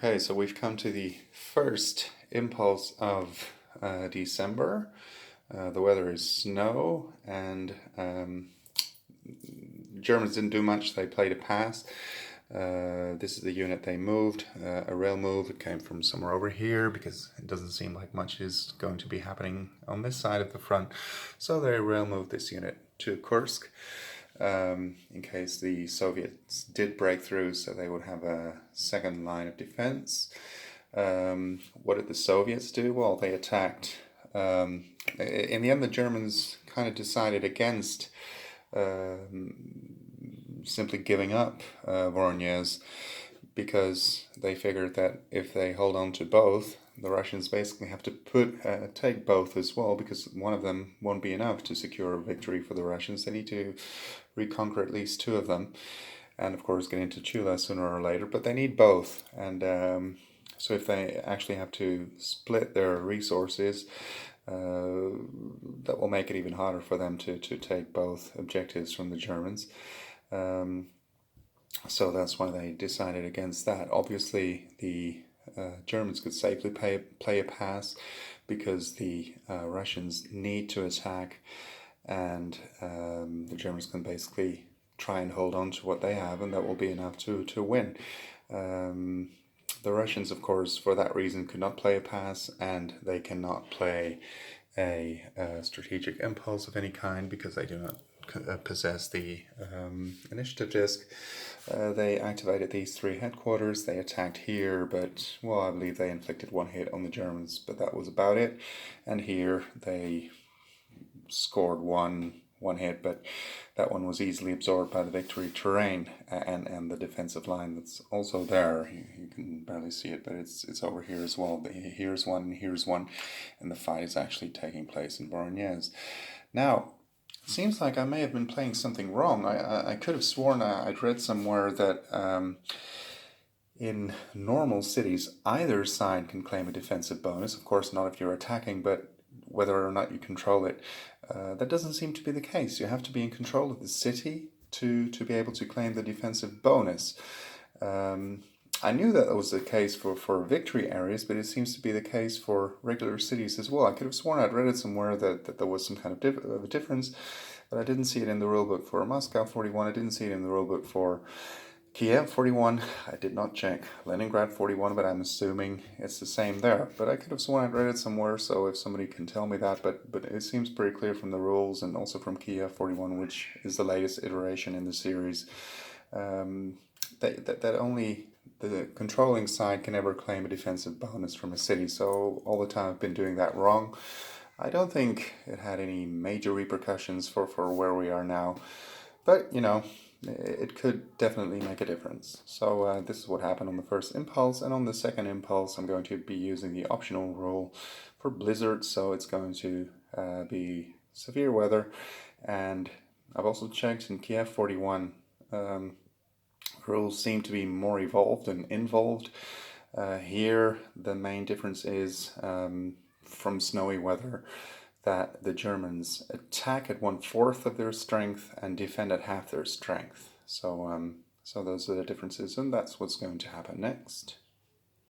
Okay, so we've come to the first impulse of December. The weather is snow, and Germans didn't do much. They played a pass. This is the unit they moved, a rail move. It came from somewhere over here because it doesn't seem like much is going to be happening on this side of the front. So they rail moved this unit to Kursk in case the Soviets did break through, so they would have a second line of defense. What did the Soviets do? Well, they attacked. In the end, the Germans kind of decided against simply giving up Voronezh because they figured that if they hold on to both, the Russians basically have to take both as well, because one of them won't be enough to secure a victory for the Russians. They need to reconquer at least two of them, and of course get into Chula sooner or later. But they need both, and so if they actually have to split their resources, that will make it even harder for them to take both objectives from the Germans. So that's why they decided against that. Obviously, the Germans could safely play a pass because the Russians need to attack, and the Germans can basically try and hold on to what they have, and that will be enough to win. The Russians, of course, for that reason, could not play a pass, and they cannot play a strategic impulse of any kind because they do not possess the initiative disc. They activated these three headquarters. They attacked here, but, well, I believe they inflicted one hit on the Germans, but that was about it. And here they scored one hit, but that one was easily absorbed by the victory terrain and the defensive line that's also there. You can barely see it, but it's over here as well. Here's one, and the fight is actually taking place in Voronezh. Now, it seems like I may have been playing something wrong. I could have sworn I'd read somewhere that in normal cities, either side can claim a defensive bonus. Of course, not if you're attacking, but whether or not you control it. That doesn't seem to be the case. You have to be in control of the city to be able to claim the defensive bonus. I knew that was the case for victory areas, but it seems to be the case for regular cities as well. I could have sworn I'd read it somewhere that there was some kind of a difference, but I didn't see it in the rulebook for Moscow 41. I didn't see it in the rulebook for Kiev 41. I did not check Leningrad 41, but I'm assuming it's the same there. But I could have sworn I'd read it somewhere, so if somebody can tell me that, but it seems pretty clear from the rules and also from Kiev 41, which is the latest iteration in the series, that only the controlling side can ever claim a defensive bonus from a city. So all the time I've been doing that wrong. I don't think it had any major repercussions for where we are now, but it could definitely make a difference. So this is what happened on the first impulse, and on the second impulse I'm going to be using the optional rule for blizzard, so it's going to be severe weather. And I've also checked in Kiev 41, rules seem to be more evolved and involved. Here the main difference is from snowy weather that the Germans attack at 1/4 of their strength and defend at half their strength. So those are the differences, and that's what's going to happen next.